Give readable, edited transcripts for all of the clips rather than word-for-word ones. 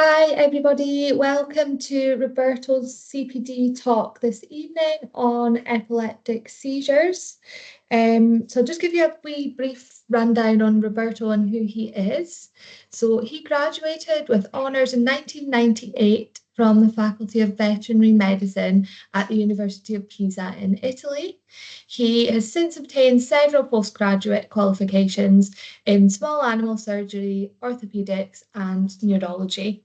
Hi everybody, welcome to Roberto's CPD talk this evening on epileptic seizures. So I'll just give you a wee brief rundown on Roberto and who he is. So he graduated with honours in 1998 from the Faculty of Veterinary Medicine at the University of Pisa in Italy. He has since obtained several postgraduate qualifications in small animal surgery, orthopaedics and neurology.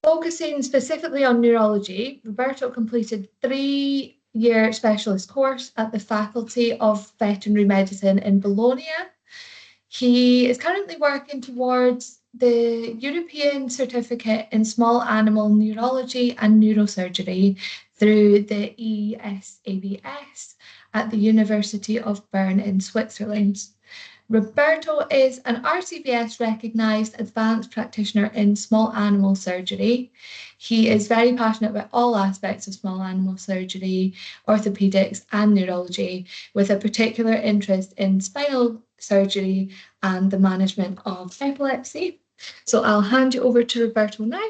Focusing specifically on neurology, Roberto completed a 3-year specialist course at the Faculty of Veterinary Medicine in Bologna. He is currently working towards the European Certificate in Small Animal Neurology and Neurosurgery through the ESAVS at the University of Bern in Switzerland. Roberto is an RCVS recognised advanced practitioner in small animal surgery. He is very passionate about all aspects of small animal surgery, orthopaedics and neurology, with a particular interest in spinal surgery and the management of epilepsy. So I'll hand you over to Roberto now.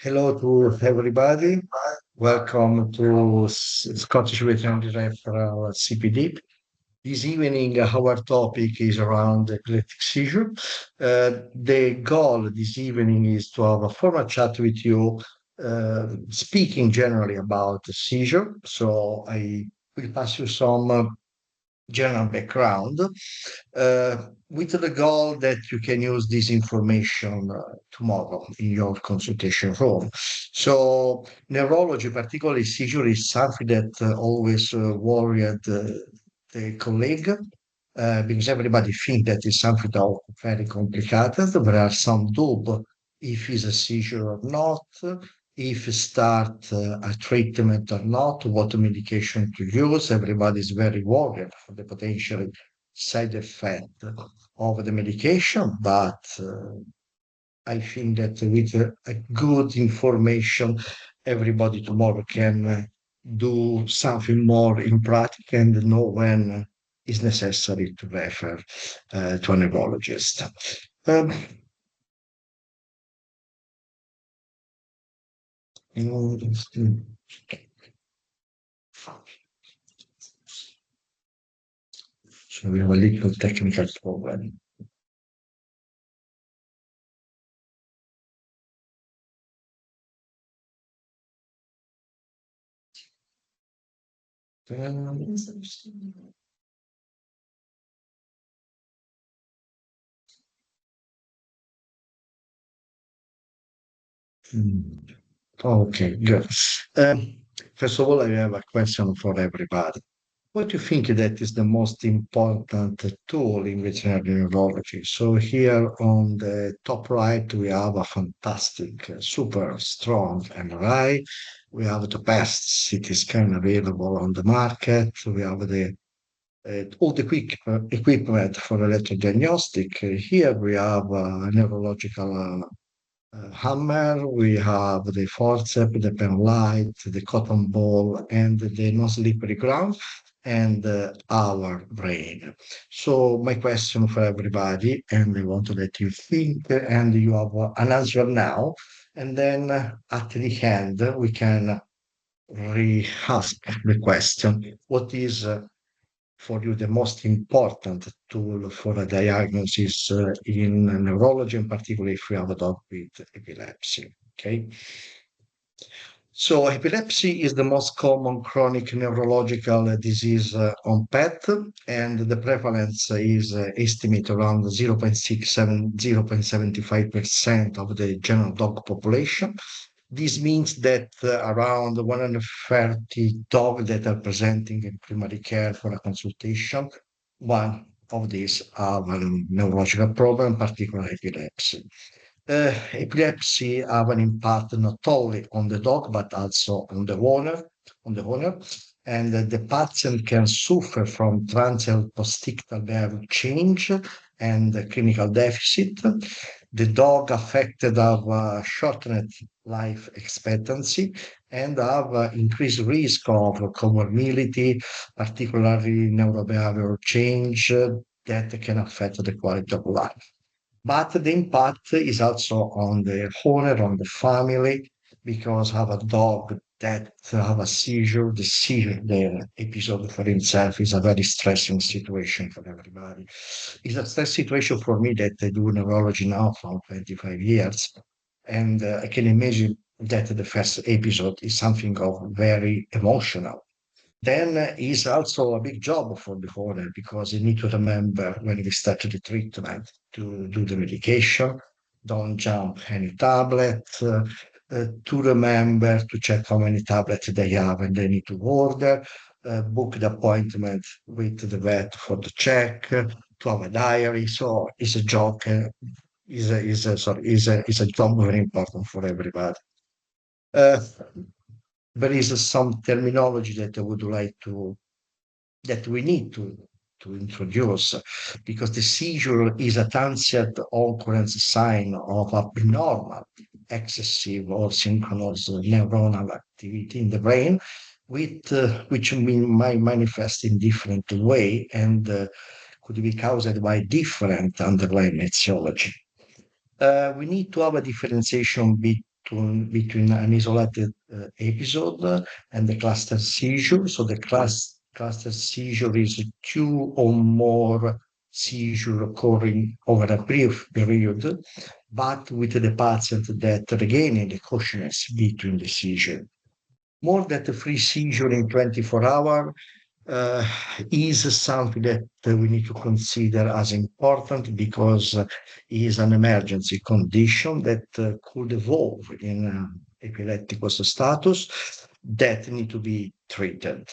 Hello to everybody. Welcome to Scottish Veterinary Referral CPD. This evening, our topic is around epileptic seizure. The goal this evening is to have a formal chat with you, speaking generally about the seizure. So I will pass you some general background with the goal that you can use this information tomorrow in your consultation room. So neurology, particularly seizure, is something that always worried the colleague because everybody think that is something very complicated. There are some doubt if it's a seizure or not, if start a treatment or not, what medication to use. Everybody is very worried for the potential side effect of the medication, but I think that with a good information, everybody tomorrow can do something more in practice and know when it's necessary to refer to a neurologist. So we have a little technical problem. Okay, good. First of all, I have a question for everybody. What do you think that is the most important tool in veterinary neurology? So here on the top right, we have a fantastic, super strong MRI. We have the best CT scan available on the market. We have all the quick equipment for electrodiagnostic. Here we have a neurological hammer, we have the forceps, the pen light, the cotton ball, and the non-slippery ground, and our brain. So my question for everybody, and I want to let you think, and you have an answer now, and then at the end we can re-ask the question: what is for you the most important tool for a diagnosis in neurology, and particularly if you have a dog with epilepsy? Okay. So epilepsy is the most common chronic neurological disease on pet, and the prevalence is estimated around 0.75% of the general dog population. This means that around 130 dogs that are presenting in primary care for a consultation, one of these have a neurological problem, particularly epilepsy. Epilepsy have an impact not only on the dog but also on the owner, and the patient can suffer from transient postictal behavior change and clinical deficit. The dog affected have shortened life expectancy and have increased risk of comorbidity, particularly neurobehavioral change that can affect the quality of life. But the impact is also on the owner, on the family, because have a dog that have a seizure, the episode for himself is a very stressing situation for everybody. It's a stress situation for me that I do neurology now for 25 years. And I can imagine that the first episode is something of very emotional. Then is also a big job for the owner because you need to remember when we start the treatment to do the medication, don't jump any tablet, to remember to check how many tablets they have and they need to order, book the appointment with the vet for the check, to have a diary. So it's a job, is a job very important for everybody. Uh, there is some terminology that I would like to that we need to introduce because the seizure is a transient occurrence sign of abnormal, excessive, or synchronous neuronal activity in the brain, which might manifest in different way and could be caused by different underlying etiology. We need to have a differentiation between an isolated episode and the cluster seizure. So the cluster seizure is two or more seizure occurring over a brief period, but with the patient that regaining the consciousness between the seizure. More than the free seizure in 24 hours uh, is something that we need to consider as important because it is an emergency condition that could evolve in epileptic status that need to be treated.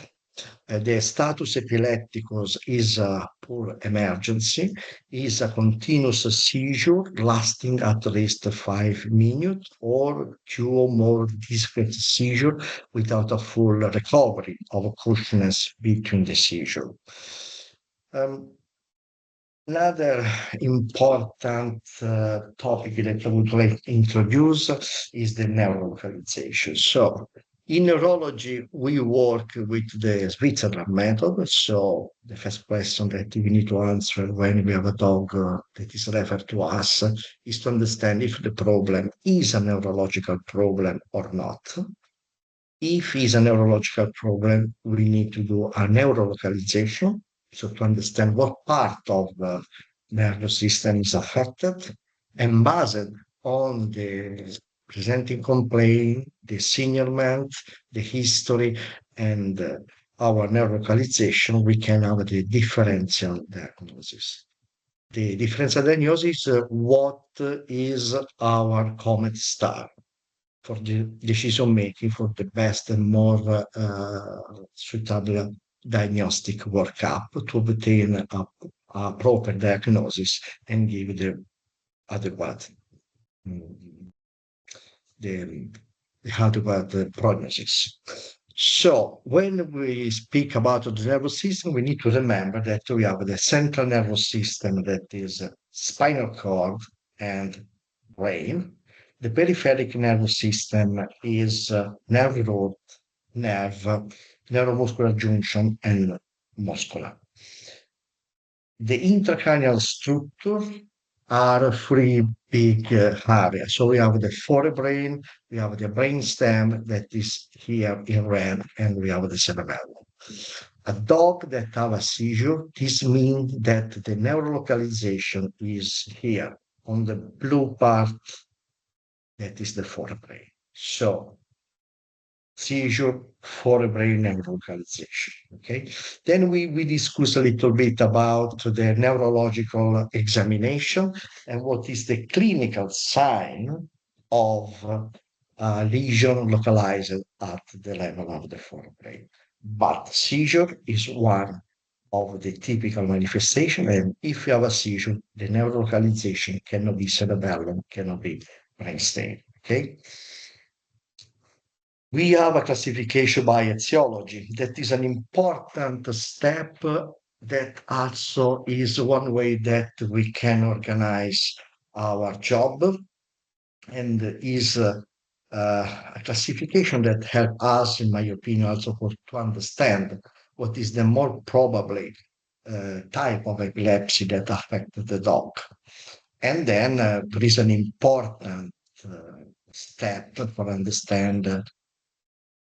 The status epilepticus is a poor emergency, is a continuous seizure lasting at least 5 minutes or two or more discrete seizure without a full recovery of consciousness between the seizure. Um, Another important topic that I would like to introduce is the neurolocalization. So, in neurology, we work with the Switzerland method. So, the first question that we need to answer when we have a dog that is referred to us is to understand if the problem is a neurological problem or not. If it's a neurological problem, we need to do a neurolocalization, so to understand what part of the nervous system is affected, and based on the presenting complaint, the signalement, the history, and our neurolocalization, we can have the differential diagnosis. The differential diagnosis, what is our comet star? For the decision making for the best and more suitable diagnostic workup to obtain a proper diagnosis and give the adequate mm, the, the adequate prognosis. So when we speak about the nervous system, we need to remember that we have the central nervous system that is spinal cord and brain. The peripheric nervous system is nerve root, nerve, neuromuscular junction, and muscular. The intracranial structure are three big areas. So we have the forebrain, we have the brainstem that is here in red, and we have the cerebellum. A dog that have a seizure, this means that the neurolocalization is here on the blue part, that is the forebrain. So seizure for a brain neurolocalization. Okay. Then we discuss a little bit about the neurological examination and what is the clinical sign of lesion localized at the level of the forebrain. But seizure is one of the typical manifestation, and if you have a seizure, the neurolocalization cannot be cerebellum, cannot be brainstem. Okay. We have a classification by etiology. That is an important step that also is one way that we can organize our job and is a classification that help us, in my opinion, also to understand what is the more probably type of epilepsy that affected the dog. And then there is an important step for understand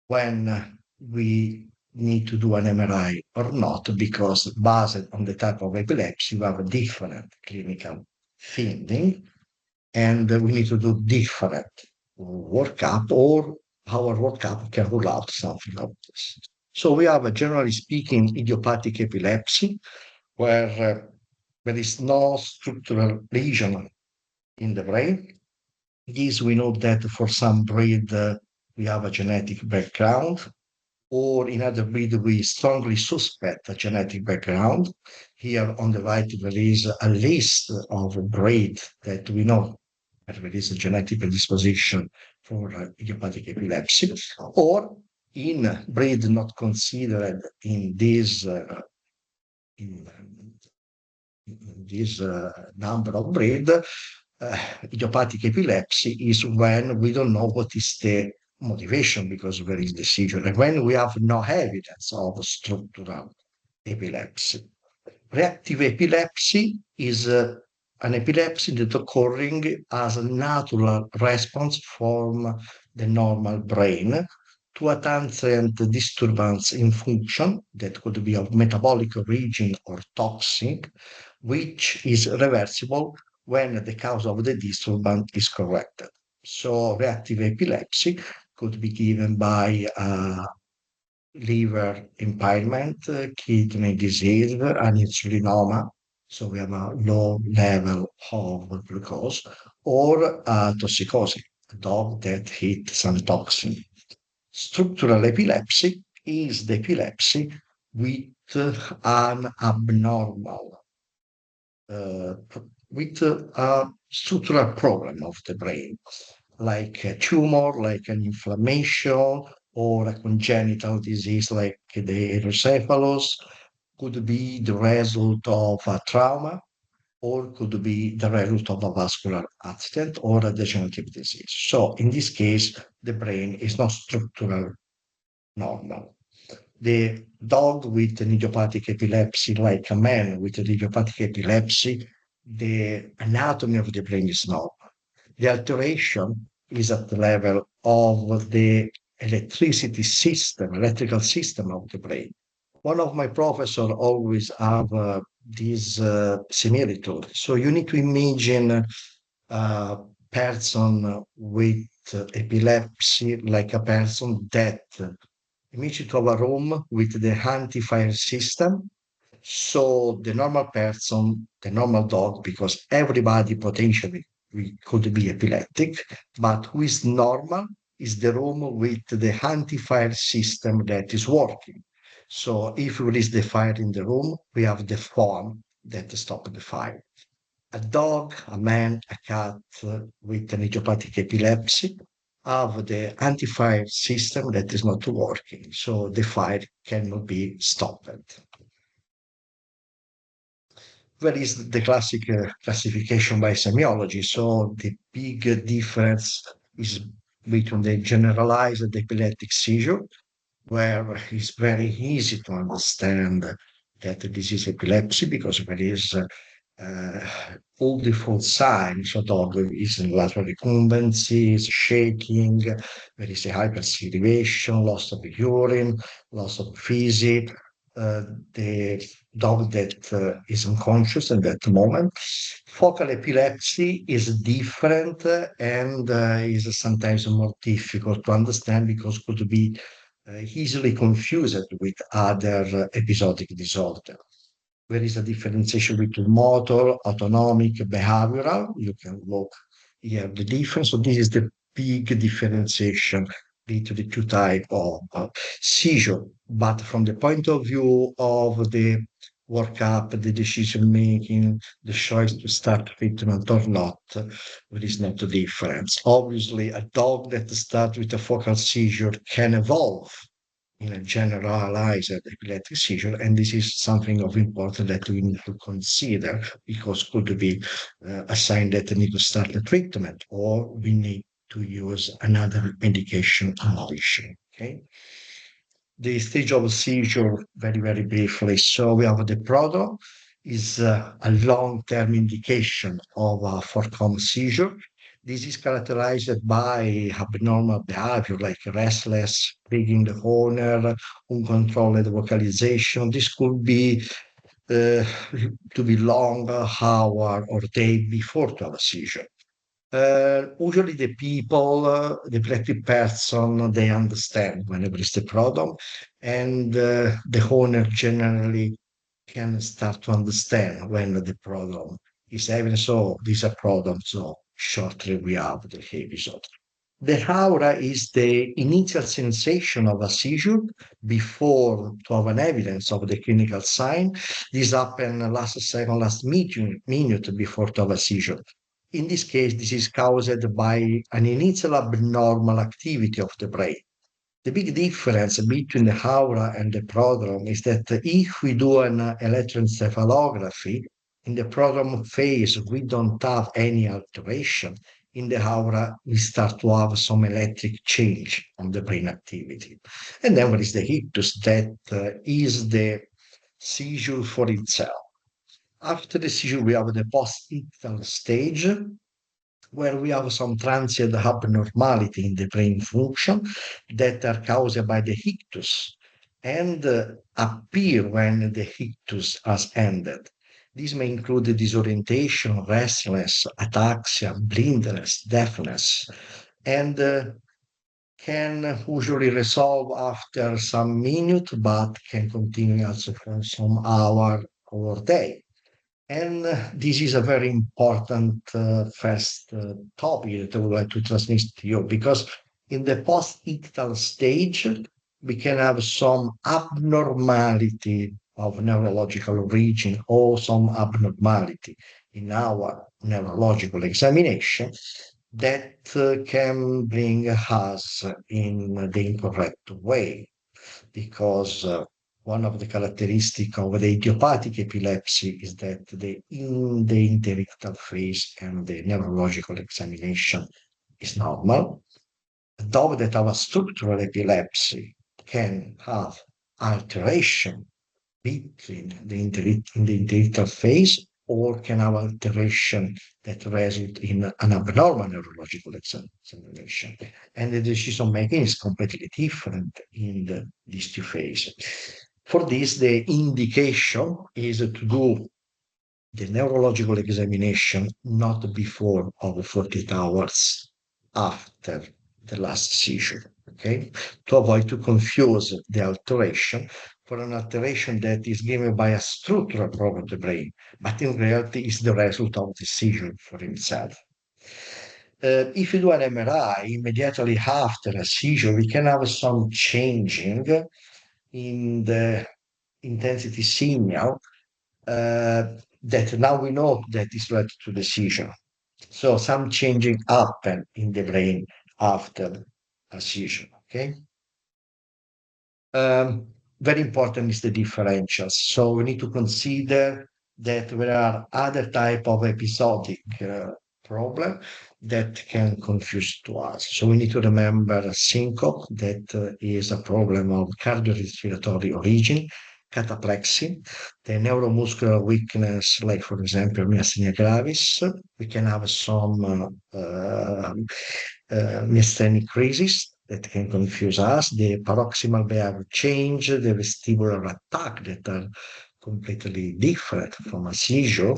when we need to do an MRI or not, because based on the type of epilepsy, we have a different clinical finding, and we need to do different workup, or our workup can rule out something like this. So we have, generally speaking, idiopathic epilepsy, where there is no structural lesion in the brain. This we know that for some breed we have a genetic background, or in other breed we strongly suspect a genetic background. Here on the right there is a list of breed that we know that there is a genetic predisposition for idiopathic epilepsy, or in breed not considered in this in, number of breed. Idiopathic epilepsy is when we don't know what is the motivation because there is the seizure, and when we have no evidence of structural epilepsy. Reactive epilepsy is an epilepsy that occurring as a natural response from the normal brain to a transient disturbance in function that could be of metabolic origin or toxic, which is reversible when the cause of the disturbance is corrected. So reactive epilepsy could be given by liver impairment, kidney disease, and insulinoma. So we have a low level of glucose, or toxicosis, a dog that hit some toxin. Structural epilepsy is the epilepsy with an abnormal with a structural problem of the brain, like a tumor, like an inflammation, or a congenital disease like the hydrocephalus, could be the result of a trauma, or could be the result of a vascular accident or a degenerative disease. So in this case, the brain is not structural normal. The dog with an idiopathic epilepsy, like a man with an idiopathic epilepsy, the anatomy of the brain is normal. The alteration is at the level of the electrical system of the brain. One of my professors always have this similitude. So you need to imagine a person with epilepsy like a person that imagine to have a room with the anti-fire system. So the normal person, the normal dog, because everybody potentially could be epileptic, but who is normal is the room with the anti-fire system that is working. So if there is the fire in the room, we have the foam that stops the fire. A dog, a man, a cat with an idiopathic epilepsy have the anti-fire system that is not working, so the fire cannot be stopped. There is the classic classification by semiology. So the big difference is between the generalized epileptic seizure, where it's very easy to understand that this is epilepsy because there is all the full signs. So dog is in lateral recumbency, is shaking, there is a hypersalivation, loss of urine, loss of feces, the dog that is unconscious at that moment. Focal epilepsy is different and is sometimes more difficult to understand because could be easily confused with other episodic disorder. There is a differentiation between motor, autonomic, behavioral. You can look here the difference. So this is the big differentiation between the two types of seizure. But from the point of view of the workup, the decision making, the choice to start treatment or not, there is not a difference. Obviously, a dog that starts with a focal seizure can evolve in a generalized epileptic seizure, and this is something of importance that we need to consider because could be a sign that we need to start the treatment or we need to use another medication in addition. Okay. The stage of seizure, very, very briefly. So we have the prodrome is a long-term indication of a forthcoming seizure. This is characterized by abnormal behavior like restless, begging the owner, uncontrolled vocalization. This could be to be long hour or day before to have a seizure. Usually the people, the epileptic person, they understand whenever is the problem, and the owner generally can start to understand when the problem is having. So these are problems. So shortly we have the episode. The aura is the initial sensation of a seizure before to have an evidence of the clinical sign. This happens last second, last minute before to have a seizure. In this case, this is caused by an initial abnormal activity of the brain. The big difference between the aura and the prodrome is that if we do an electroencephalography, in the prodrome phase, we don't have any alteration. In the aura, we start to have some electric change on the brain activity. And then there is the ictus that is the seizure for itself. After the seizure, we have the post-ictal stage, where we have some transient abnormality in the brain function that are caused by the ictus and appear when the ictus has ended. These may include the disorientation, restlessness, ataxia, blindness, deafness, and can usually resolve after some minutes, but can continue also for some hour or day. And this is a very important first topic that I would like to transmit to you because in the post-ictal stage, we can have some abnormality of neurological origin or some abnormality in our neurological examination that can bring us in the incorrect way because one of the characteristics of the idiopathic epilepsy is that in the interictal phase and the neurological examination is normal. A dog that have a structural epilepsy can have alteration between in the interictal phase or can have alteration that result in an abnormal neurological examination. And the decision making is completely different in these two phases. For this, the indication is to do the neurological examination not before of 48 hours after the last seizure, okay? To avoid to confuse the alteration for an alteration that is given by a structural problem of the brain, but in reality is the result of the seizure for itself. If you do an MRI immediately after a seizure, we can have some changing in the intensity signal that now we know that is related to the seizure. So some changing happen in the brain after a seizure, okay? Very important is the differentials. So we need to consider that there are other type of episodic problem that can confuse to us. So we need to remember syncope, that is a problem of cardiorespiratory origin, cataplexy, the neuromuscular weakness, like for example, myasthenia gravis. We can have some myasthenic crisis, that can confuse us, the paroxysmal behavior change, the vestibular attack that are completely different from a seizure,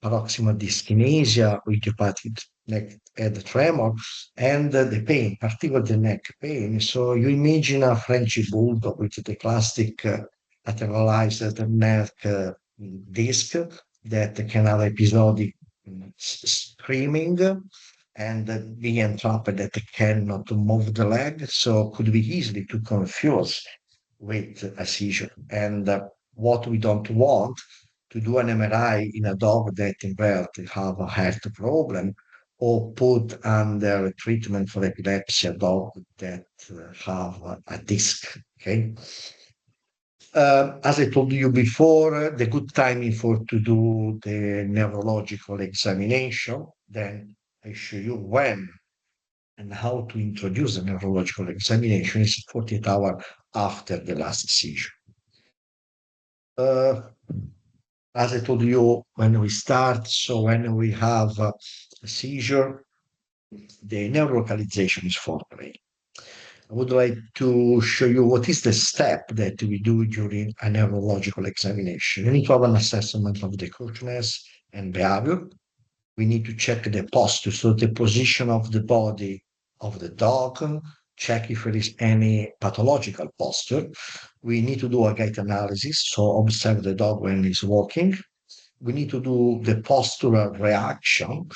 paroxysmal dyskinesia, idiopathic neck head tremor, and the pain, particularly the neck pain. So you imagine a French bulldog with the classic lateralized neck disc that can have episodic screaming and being entrapped that cannot move the leg, so could be easily to confuse with a seizure. And what we don't want to do an MRI in a dog that in fact have a heart problem or put under treatment for epilepsy a dog that have a disc. Okay. As I told you before, the good timing for to do the neurological examination. Then I show you when and how to introduce a neurological examination is 48 hours after the last seizure. As I told you when we start, so when we have a seizure, the neurolocalization is forthcoming. I would like to show you what is the step that we do during a neurological examination. We need to have an assessment of the consciousness and behavior. We need to check the posture, so the position of the body of the dog, check if there is any pathological posture. We need to do a gait analysis, so observe the dog when he's walking. We need to do the postural reaction,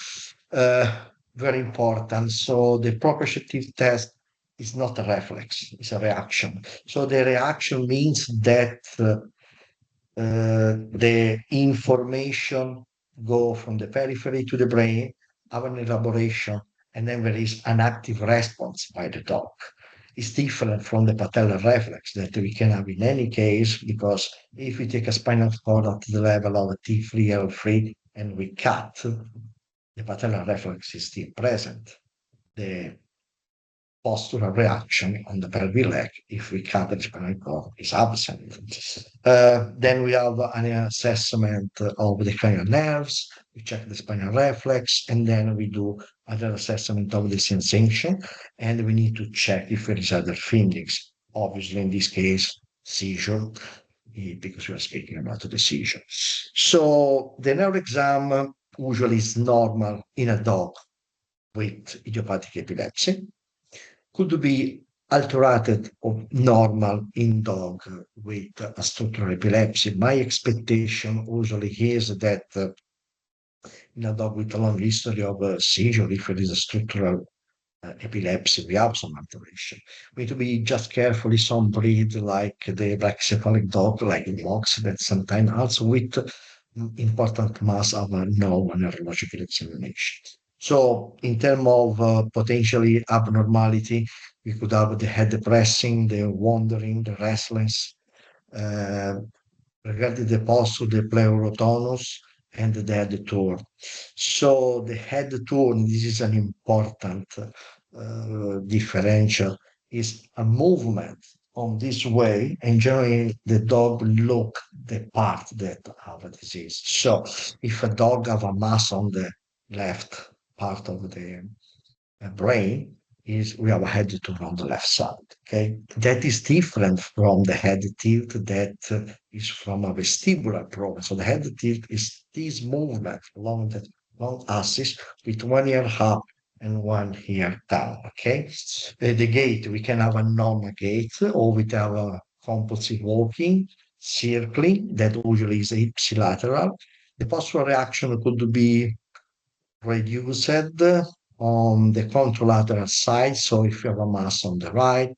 very important. So the proprioceptive test is not a reflex, it's a reaction. So the reaction means that the information go from the periphery to the brain, have an elaboration, and then there is an active response by the dog. It's different from the patellar reflex that we can have in any case, because if we take a spinal cord at the level of T3 L3 and we cut, the patellar reflex is still present. The postural reaction on the pelvic leg, if we cut the spinal cord, is absent. Then we have an assessment of the cranial nerves, we check the spinal reflex, and then we do other assessment of the sensation, and we need to check if there is other findings. Obviously, in this case, seizure, because we are speaking about the seizure. So the neuro exam usually is normal in a dog with idiopathic epilepsy, could be altered or normal in dog with a structural epilepsy. My expectation usually is that in a dog with a long history of seizure, if it is a structural epilepsy, we have some alteration. We need to be just carefully some breed like the brachycephalic dog, like dogs that sometimes also with important mass of no neurological examination. So in terms of potentially abnormality, we could have the head pressing, the wandering, the restless, regarding the posture, the pleurotonus, and the head turn. So the head turn, this is an important differential, is a movement on this way, and generally the dog look the part that have a disease. So if a dog have a mass on the left part of the brain, is we have a head turn on the left side. Okay, that is different from the head tilt that is from a vestibular problem. So the head tilt is this movement along the long axis with 1 ear up and 1 ear down. Okay, the gait, we can have a normal gait, or we have a composite walking, circling, that usually is ipsilateral. The postural reaction could be reduced on the contralateral side. So if you have a mass on the right,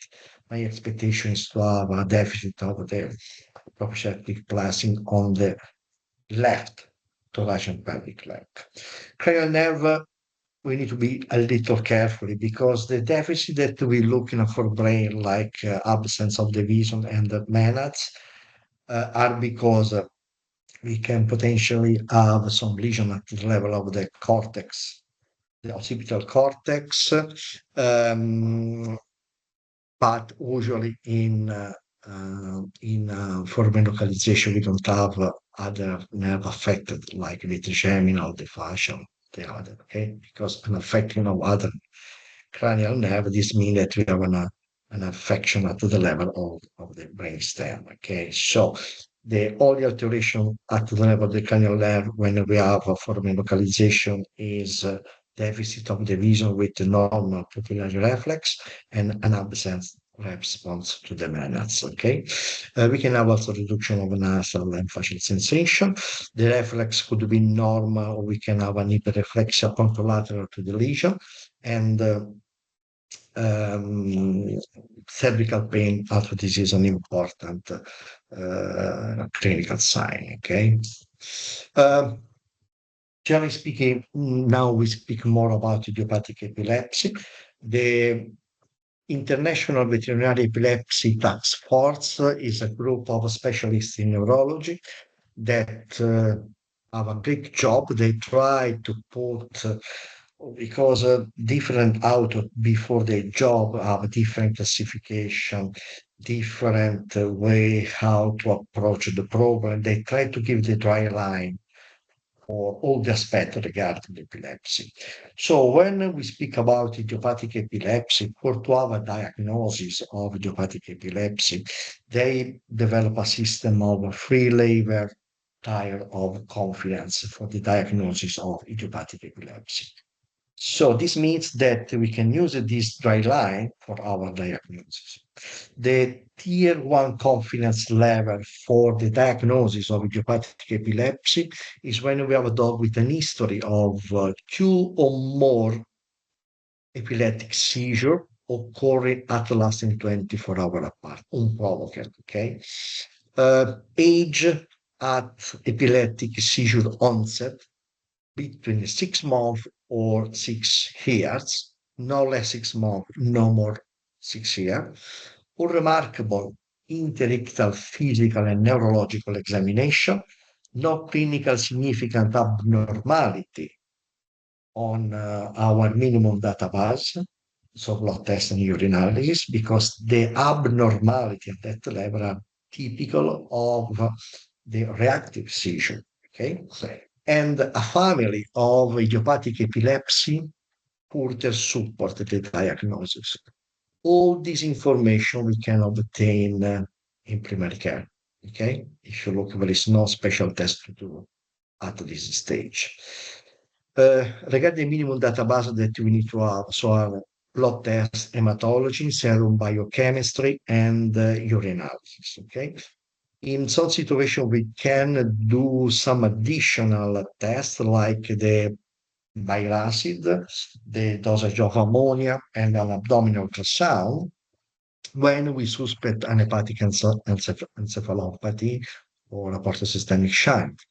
my expectation is to have a deficit of the proprioceptive placing on the left thoracic pelvic leg. Cranial nerve, we need to be a little carefully, because the deficit that we're looking for brain, like absence of the vision and the menace, are because we can potentially have some lesion at the level of the cortex, the occipital cortex, but usually for localization, we don't have other nerve affected, like the trigeminal, the facial, the other, okay? Because an affecting of other cranial nerve, this means that we have an affection at the level of the brainstem. Okay, so the only alteration at the level of the cranial nerve when we have a foramen localization is deficit of the vision with the normal pupillary reflex and an absence response to the menace. Okay, we can have also reduction of nasal and facial sensation. The reflex could be normal, or we can have an hyperreflexia contralateral to the lesion, and um, cervical pain, also this is an important clinical sign. Okay. Um, Generally speaking, now we speak more about idiopathic epilepsy. The International Veterinary Epilepsy Task Force is a group of specialists in neurology that have a great job. They try to put because different authors before their job have different classification, different way how to approach the problem. They try to give the dry line for all the aspects regarding epilepsy. So when we speak about idiopathic epilepsy, for to have a diagnosis of idiopathic epilepsy, they develop a system of three-layer tier of confidence for the diagnosis of idiopathic epilepsy. So this means that we can use this dry line for our diagnosis. The tier one confidence level for the diagnosis of idiopathic epilepsy is when we have a dog with an history of two or more epileptic seizure occurring at lasting 24 hours apart, unprovoked, okay? Age at epileptic seizure onset between 6 months or 6 years, no less 6 months, no more 6 years. Unremarkable interictal physical and neurological examination, no clinical significant abnormality on our minimum database, so blood test and urinalysis, because the abnormality at that level are typical of the reactive seizure. Okay, and a family of idiopathic epilepsy further support the diagnosis. All this information we can obtain in primary care. Okay, if you look, there is no special test to do at this stage. Regarding minimum database that we need to have, so are blood tests, hematology, serum biochemistry, and urinalysis. Okay. In some situation, we can do some additional tests like the bile acid, the dosage of ammonia, and an abdominal ultrasound when we suspect an hepatic encephalopathy or a portosystemic shunt.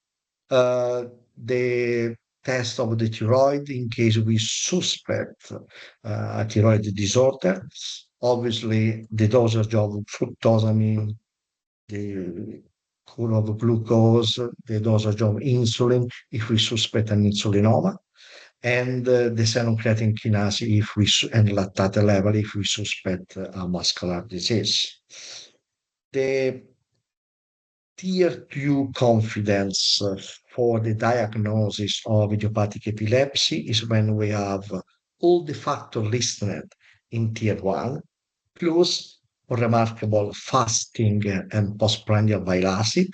The test of the thyroid in case we suspect a thyroid disorder. Obviously, the dosage of fructosamine, the curve of glucose, the dosage of insulin if we suspect an insulinoma, and the serum creatine kinase if we and lactate level if we suspect a muscular disease. The tier 2 confidence for the diagnosis of idiopathic epilepsy is when we have all the factors listed in tier 1, plus remarkable fasting and postprandial bile acid,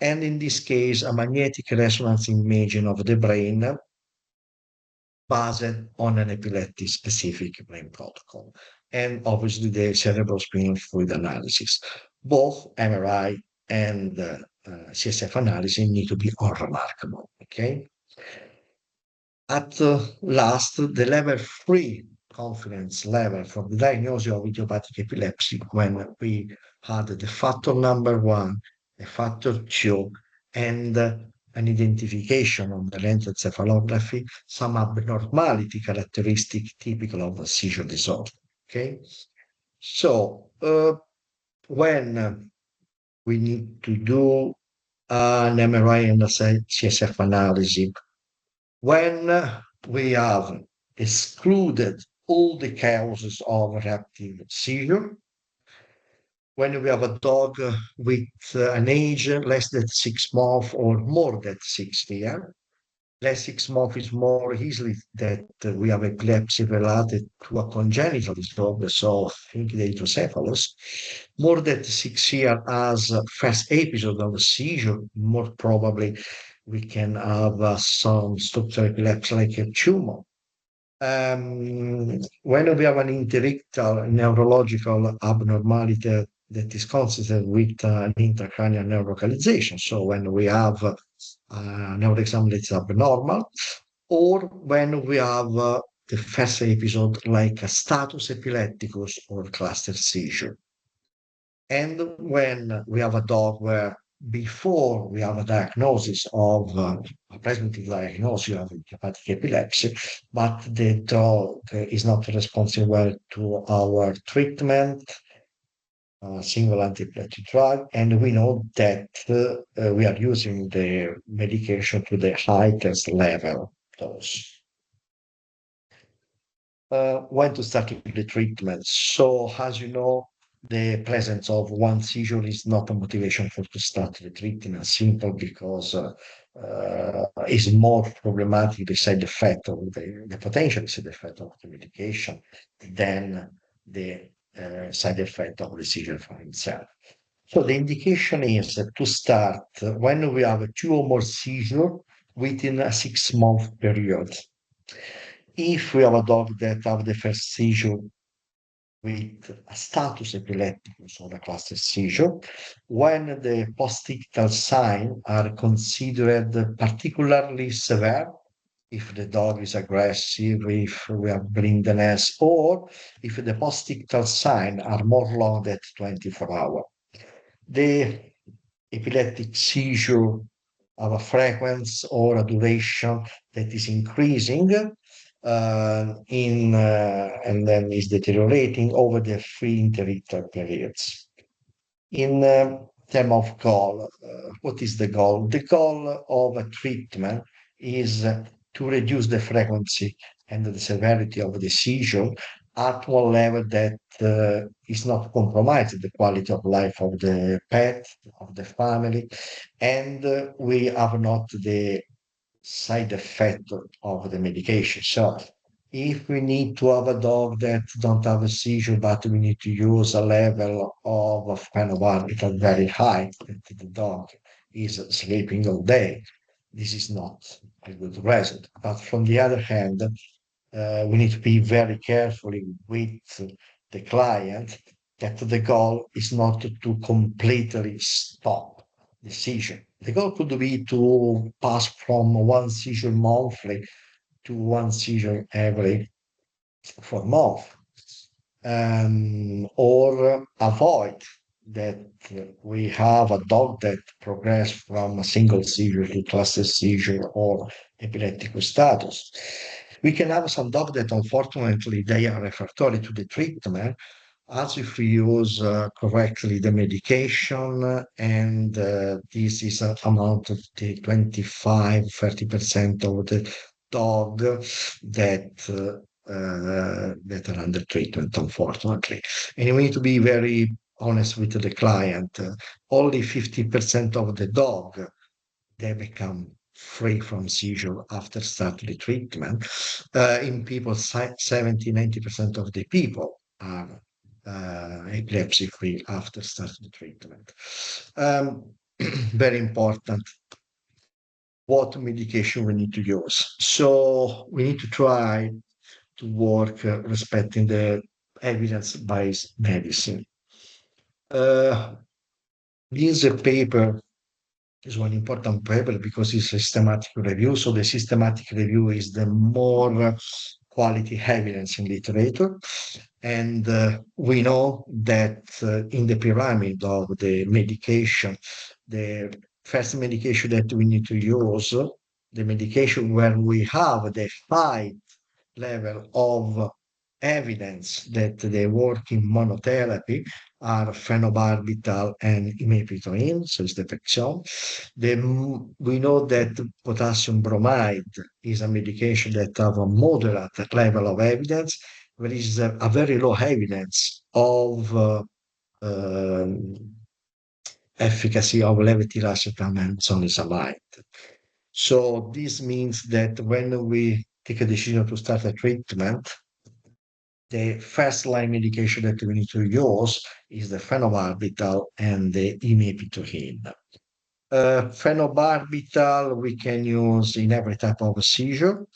and in this case, a magnetic resonance imaging of the brain based on an epileptic specific brain protocol, and obviously the cerebrospinal fluid analysis. Both MRI and CSF analysis need to be unremarkable. Okay. At last, the level 3 confidence level for the diagnosis of idiopathic epilepsy when we had the factor number 1, the factor 2, and an identification on the lentoencephalography, some abnormality characteristic typical of a seizure disorder. Okay, so when we need to do an MRI and a CSF analysis, when we have excluded all the causes of reactive seizure, when we have a dog with an age less than 6 months or more than 6 years, less 6 months is more easily that we have epilepsy related to a congenital disorder, so think the hydrocephalus. More than 6 years as first episode of a seizure, more probably we can have some structural epilepsy like a tumor. When we have an interictal neurological abnormality that is consistent with an intracranial neurolocalization, so when we have neuroexam that is abnormal, or when we have the first episode like a status epilepticus or cluster seizure. And when we have a dog where before we have a diagnosis of a presumptive diagnosis of idiopathic epilepsy, but the dog is not responsible to our treatment, single antiepileptic drug, and we know that we are using the medication to the highest level dose. When to start the treatment. So, as you know, the presence of one seizure is not a motivation for to start the treatment, simple because it's more problematic the side effect of the potential side effect of the medication than the side effect of the seizure for himself. So the indication is to start when we have 2 or more seizures within a 6 month period. If we have a dog that have the first seizure with a status epilepticus or a cluster seizure, when the postictal signs are considered particularly severe, if the dog is aggressive, if we have blindness, or if the postictal signs are more long than 24 hours. The epileptic seizure have a frequency or a duration that is increasing and then is deteriorating over the 3 interictal periods. In terms of goal, what is the goal? The goal of a treatment is to reduce the frequency and the severity of the seizure at one level that is not compromising the quality of life of the pet, of the family, and we have not the side effect of the medication. So if we need to have a dog that don't have a seizure, but we need to use a level of phenobarbital very high, that the dog is sleeping all day, this is not a good result. But from the other hand, we need to be very carefully with the client that the goal is not to completely stop the seizure. The goal could be to pass from one seizure monthly to one seizure every 4 months, or avoid that we have a dog that progress from a single seizure to cluster seizure or epileptic status. We can have some dog that unfortunately they are refractory to the treatment as if we use correctly the medication, and this is an amount of the 25-30% of the dog that are under treatment, unfortunately. And we need to be very honest with the client. Only 50% of the dog, they become free from seizure after starting the treatment. In people, 70-90% of the people are epilepsy free after starting the treatment. Very important what medication we need to use. So we need to try to work respecting the evidence-based medicine. This paper is one important paper because it's a systematic review. So the systematic review is the more quality evidence in literature. And we know that in the pyramid of the medication, the first medication that we need to use, the medication where we have the high level of evidence that they work in monotherapy are phenobarbital and imipritone, so it's the Pexion. We know that potassium bromide is a medication that have a moderate level of evidence, there is a very low evidence of efficacy of levetiracetam and zonisamide. So this means that when we take a decision to start a treatment, the first line medication that we need to use is the phenobarbital and the imipitohine. Phenobarbital we can use in every type of seizure.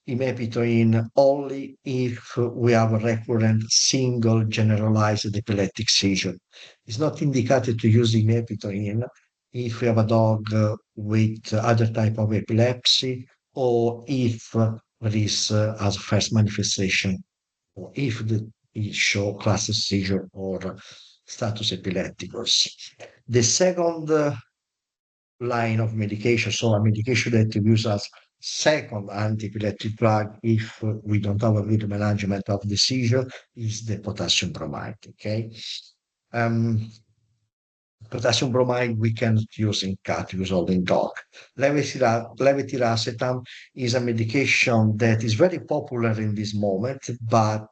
Imipitohine only if we have a recurrent single generalized epileptic seizure. It's not indicated to use imipitohine if we have a dog with other type of epilepsy or if there is as a first manifestation or if it show cluster seizure or status epilepticus. The second line of medication, so a medication that we use as second anti-epileptic drug if we don't have a good management of the seizure is the potassium bromide, okay? Potassium bromide we can use in cat, use all in dog. Levetiracetam is a medication that is very popular in this moment, but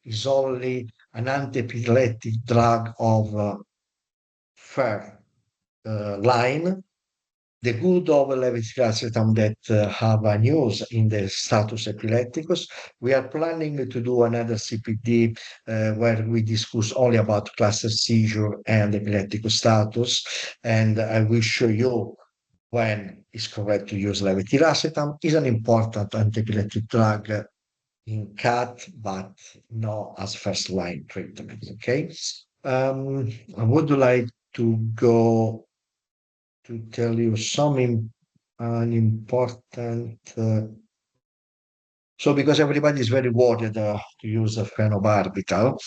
is only an anti-epileptic drug of fair line. The good of levetiracetam that have a news in the status epilepticus. We are planning to do another CPD where we discuss only about cluster seizure and epileptic status, and I will show you when it's correct to use levetiracetam. Is an important anti-epileptic drug in cat, but not as first line treatment. Okay, I would like to go to tell you an important. So because everybody is very worried to use a phenobarbital,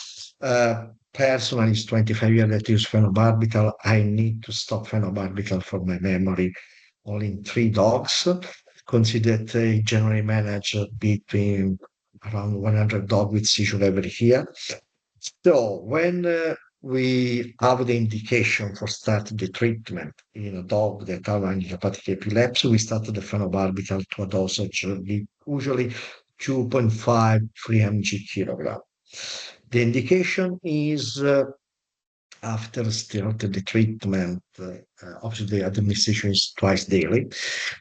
personally, it's 25 years that I use phenobarbital. I need to stop phenobarbital for my memory. Only in 3 dogs. Consider that I generally manage between around 100 dogs with seizure every year. So when we have the indication for starting the treatment in a dog that have idiopathic epilepsy, we start the phenobarbital to a dosage usually 2.5 3 mg kilogram. The indication is after starting the treatment, obviously the administration is twice daily.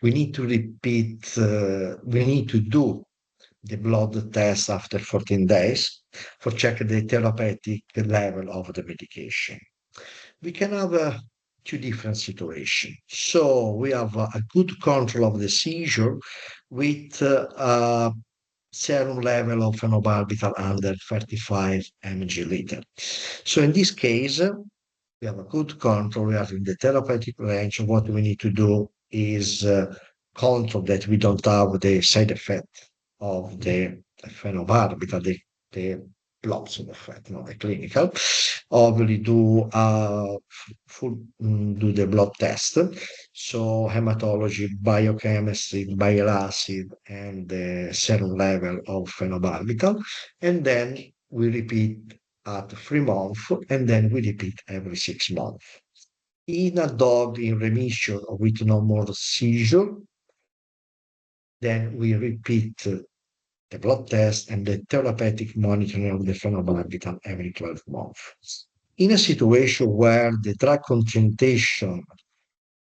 We need to we need to do the blood test after 14 days for check the therapeutic level of the medication. We can have 2 different situations. So we have a good control of the seizure with a serum level of phenobarbital under 35 mg liter. So in this case, we have a good control. We are in the therapeutic range. What we need to do is control that we don't have the side effect of the phenobarbital, the blocks of effect, not the clinical. Obviously, do do the blood test. So hematology, biochemistry, bile acid, and the serum level of phenobarbital, and then we repeat at 3 months, and then we repeat every 6 months. In a dog in remission or with no more seizure, then we repeat the blood test and the therapeutic monitoring of the phenobarbital every 12 months. In a situation where the drug concentration,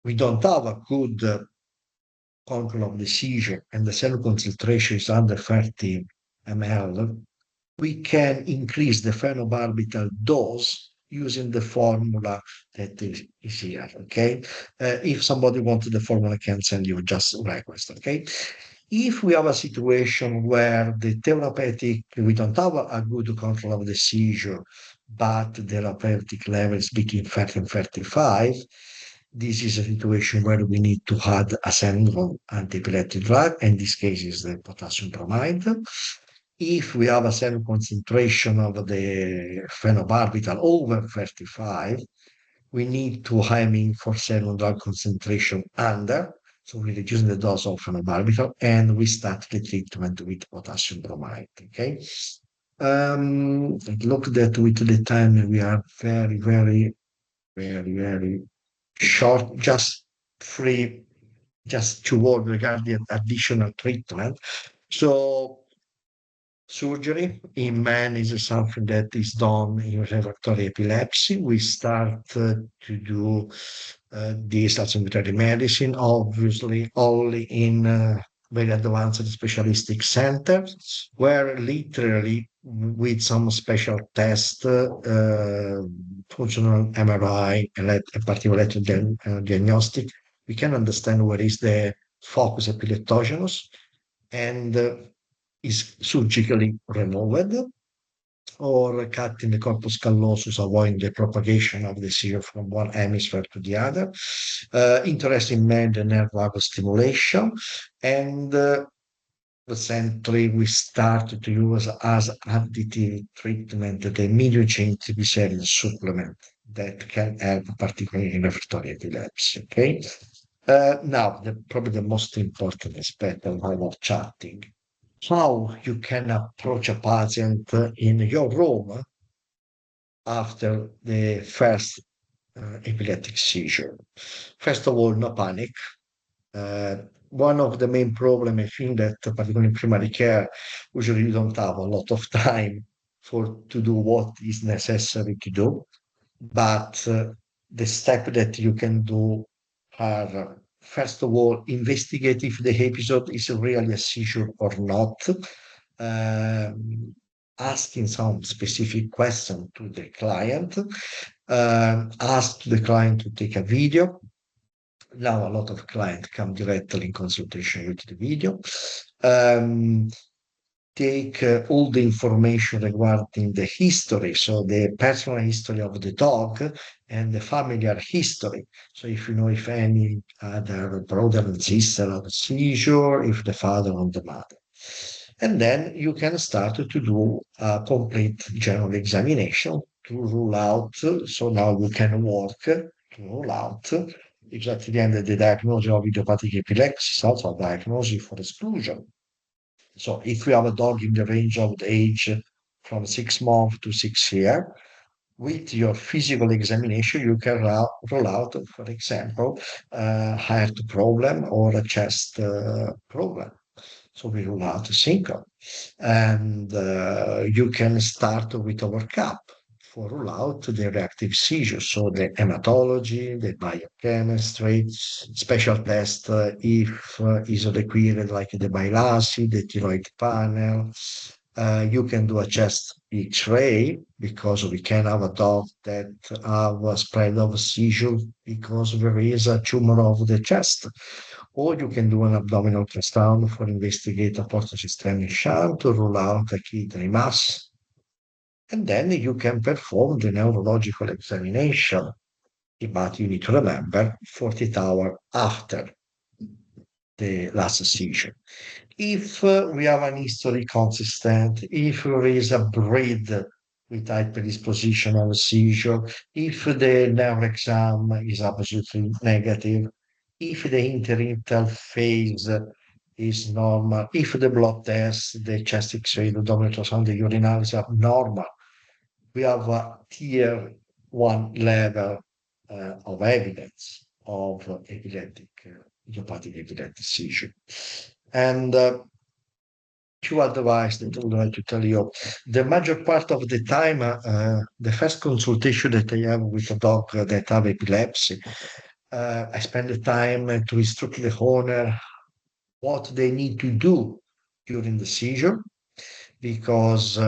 we don't have a good control of the seizure and the serum concentration is under 30 ml, we can increase the phenobarbital dose using the formula that is here, okay? If somebody wants the formula, I can send you just a request, okay? If we have a situation where the therapeutic, we don't have a good control of the seizure, but the therapeutic level is between 30 and 35, this is a situation where we need to add a second anti-epileptic drug, in this case is the potassium bromide. If we have a certain concentration of the phenobarbital over 35, we need to aim for certain drug concentration under, so we reduce the dose of phenobarbital and we start the treatment with potassium bromide, okay? Look that with the time we are very, very, very, very short, just 2 words regarding additional treatment. So surgery in man is something that is done in refractory epilepsy. We start to do this alternative medicine, obviously only in very advanced specialistic centers, where literally with some special test, functional MRI, and a particular diagnostic, we can understand where is the focus epileptogenous and is surgically removed or cutting the corpus callosum, avoiding the propagation of the seizure from one hemisphere to the other. Interest in the nerve vagal stimulation, and recently we started to use as additive treatment the medium chain triglyceride supplement that can help, particularly in refractory epilepsy. Okay. Now, probably the most important aspect of our chatting, how you can approach a patient in your room after the first epileptic seizure. First of all, no panic. Uh, One of the main problems, I think, that particularly in primary care, usually you don't have a lot of time to do what is necessary to do. But the step that you can do are, first of all, investigate if the episode is really a seizure or not, um, asking some specific question to the client, ask the client to take a video. Now, a lot of clients come directly in consultation with the video. Um, Take all the information regarding the history, so the personal history of the dog and the familiar history. So if you know if any other brother and sister have a seizure, if the father or the mother. And then you can start to do a complete general examination to rule out. So now you can work to rule out exactly the diagnosis of idiopathic epilepsy, also a diagnosis for exclusion. So if you have a dog in the range of the age from 6 months to 6 years, with your physical examination, you can rule out, for example, a heart problem or a chest problem. So we rule out syncope. And you can start with a workup for rule out the reactive seizures. So the hematology, the biochemistry, special test if is required, like the bile acid, the thyroid panel. You can do a chest X-ray because we can have a dog that have a spread of seizure because there is a tumor of the chest. Or you can do an abdominal ultrasound for investigate a portosystemic shunt to rule out a kidney mass. And then you can perform the neurological examination. But you need to remember 48 hours after the last seizure. If we have an history consistent, if there is a breed with high predisposition of a seizure, if the nerve exam is absolutely negative, if the interintal phase is normal, if the blood test, the chest X-ray, the abdominal ultrasound, the urinalysis are normal, we have a tier one level of evidence of idiopathic epileptic seizure. And two advice that I would like to tell you. The major part of the time, the first consultation that I have with a dog that have epilepsy, I spend the time to instruct the owner what they need to do during the seizure, because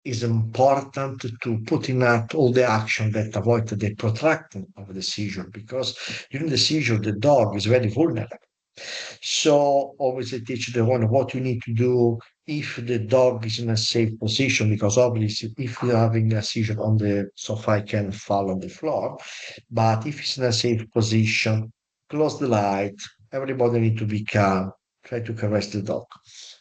it's important to put in act all the action that avoid the protracting of the seizure, because during the seizure, the dog is very vulnerable. So always I teach the owner what you need to do if the dog is in a safe position, because obviously if you're having a seizure on the sofa, I can fall on the floor. But if it's in a safe position, close the light, everybody need to be calm, try to caress the dog.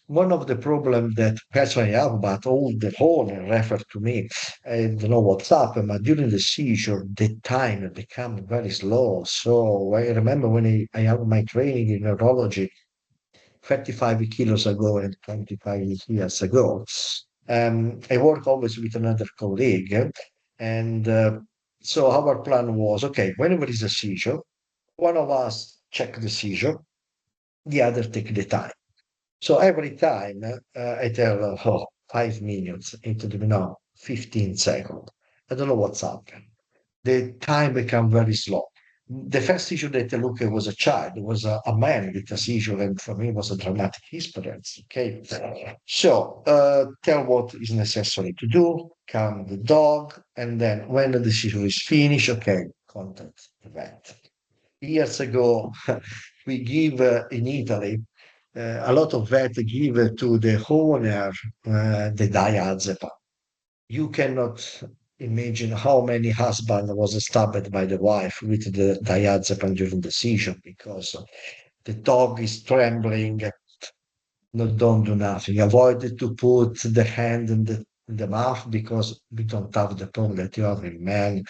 One of the problems that personally I have, but all the owner refer to me, I don't know what's happened, but during the seizure, the time became very slow. So I remember when I had my training in neurology 35 kilos ago and 25 years ago, I work always with another colleague. And so our plan was, okay, whenever is a seizure, one of us check the seizure, the other take the time. So every time I tell, 5 minutes into the, 15 seconds. I don't know what's happened. the time became very slow. The first seizure that I looked at was a child, was a man with a seizure, and for me it was a dramatic experience. Okay, so tell what is necessary to do, calm the dog, and then when the seizure is finished, okay, contact the vet. Years ago, we give in Italy a lot of vet give to the owner the diazepam. You cannot imagine how many husband was stabbed by the wife with the diazepam during the seizure because the dog is trembling. No, don't do nothing. Avoid to put the hand in the mouth because we don't have the problem that you have in men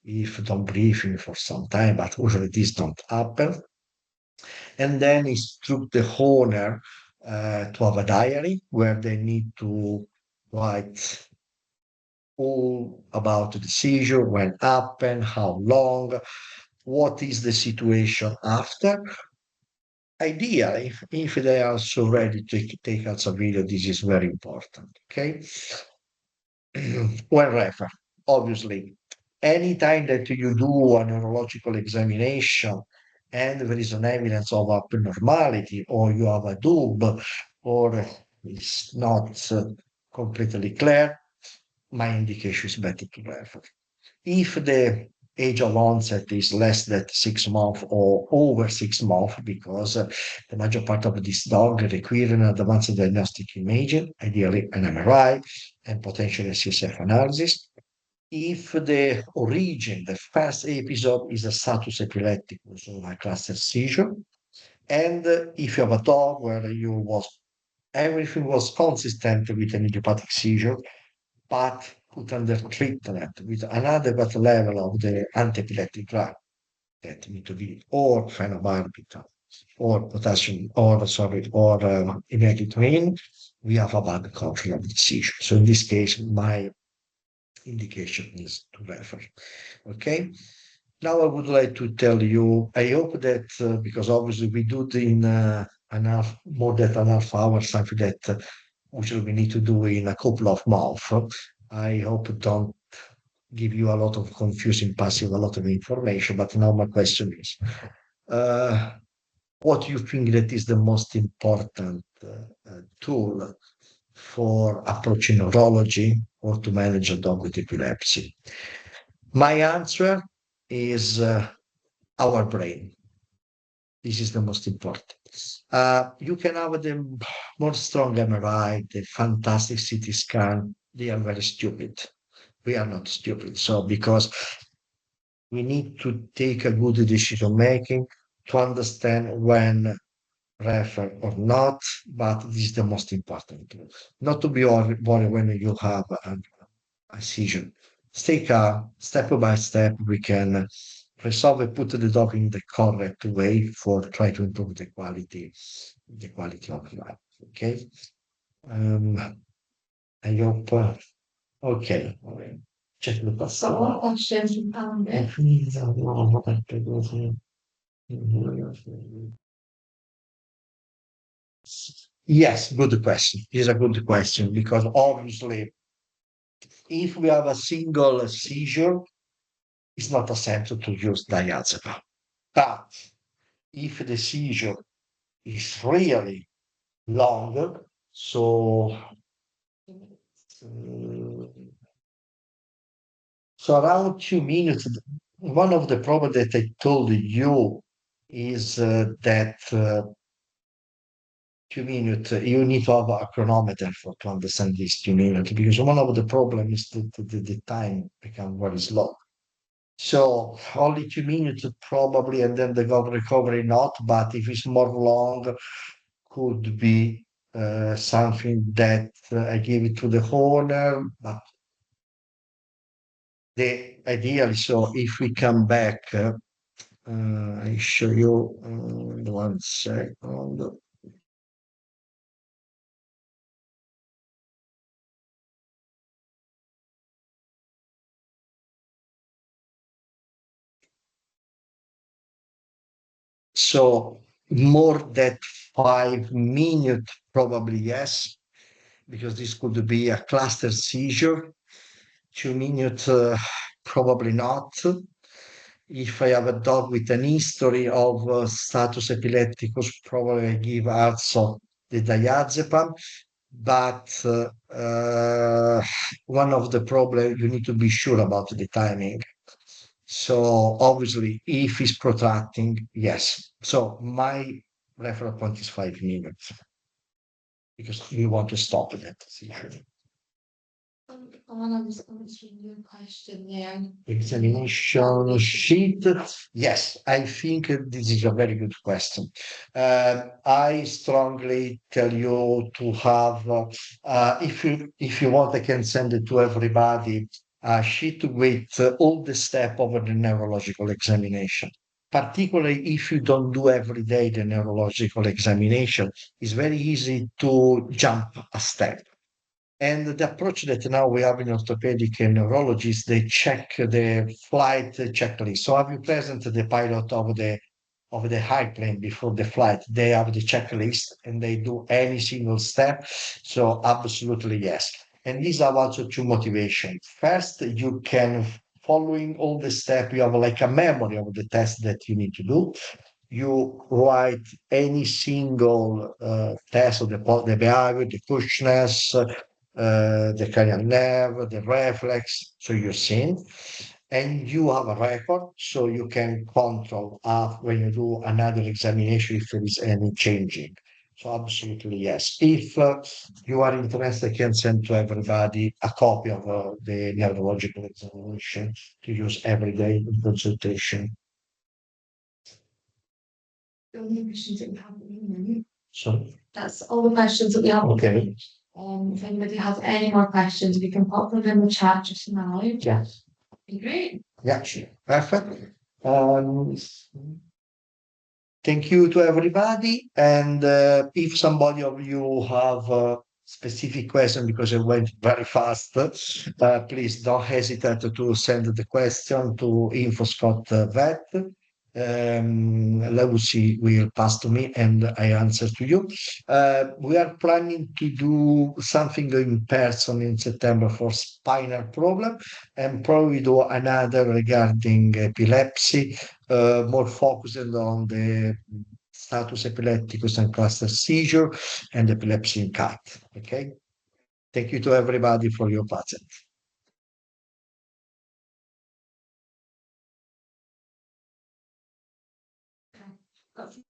if don't breathing for some time, but usually this don't happen. And then instruct the owner to have a diary where they need to write all about the seizure, when happened, how long, what is the situation after. Ideally, if they are so ready to take us a video, this is very important. Okay. When refer, obviously, anytime that you do a neurological examination and there is an evidence of abnormality, or you have a dub, or it's not completely clear, my indication is better to refer. If the age of onset is less than 6 months or over 6 months, because the major part of this dog require an advanced diagnostic imaging, ideally an MRI and potentially a CSF analysis. If the origin, the first episode is a status epilepticus or a cluster seizure, and if you have a dog where everything was consistent with an idiopathic seizure, but put under treatment with an adequate level of the anti-epileptic drug that need to be or phenobarbital or potassium or imidazole, we have a bad control of the seizure. So in this case, my indication is to refer. Okay. Now I would like to tell you, I hope that because obviously we do it in more than an half hour, something that usually we need to do in a couple of months. I hope it don't give you a lot of confusing, passive, a lot of information. But now my question is, uh, what do you think that is the most important tool for approaching neurology or to manage a dog with epilepsy? My answer is our brain. This is the most important. You can have the more strong MRI, the fantastic CT scan. They are very stupid. We are not stupid. So because we need to take a good decision making to understand when refer or not, but this is the most important. Not to be worried when you have a seizure. Stay calm, step by step, we can resolve and put the dog in the correct way for try to improve the quality of life. Okay. Um, I hope. Okay. Check the password. Yes, good question. It's a good question because obviously, if we have a single seizure, it's not essential to use diazepam. But if the seizure is really longer, so around 2 minutes. One of the problems that I told you is that 2 minutes, you need to have a chronometer to understand these 2 minutes because one of the problems is that the time become very slow. So only 2 minutes probably, and then the dog recovery not. But if it's more long, could be something that I give it to the owner. But the ideally, so if we come back, I show you 1 second. So more than 5 minutes, probably yes, because this could be a cluster seizure. 2 minutes, Probably not. If I have a dog with an history of status epilepticus, probably I give also the diazepam. But one of the problems, you need to be sure about the timing. So obviously, if it's protracting, yes. So my referral point is 5 minutes because we want to stop that seizure. I was answering your question there. Examination sheet. Yes, I think this is a very good question. I strongly tell you to have, if you want, I can send it to everybody. A sheet with all the step of the neurological examination. Particularly if you don't do every day the neurological examination, it's very easy to jump a step. And the approach that now we have in orthopedic and neurology is they check the flight checklist. So have you present the pilot of the high plane before the flight? They have the checklist and they do any single step. So absolutely yes. And these are also two motivations. First, you can following all the steps, you have like a memory of the test that you need to do. You write any single test of the behavior, the pushness, the cranial nerve, the reflex, so you're seeing, and you have a record, so you can control when you do another examination if there is any changing. So absolutely yes. If you are interested, I can send to everybody a copy of the neurological examination to use every day in consultation. The only questions that we have at the moment. So That's all the questions that we have. okay. If anybody has any more questions, we can pop them in the chat just now. Yes. Be great. Yeah, perfect. Thank you to everybody. And if somebody of you have a specific question, because I went very fast, please don't hesitate to send the question to info.scott.vet. Lucy will pass to me and I answer to you. We are planning to do something in person in September for spinal problem and probably do another regarding epilepsy, more focused on the status epilepticus and cluster seizure and epilepsy in cat. Okay. Thank you to everybody for your presence. Okay.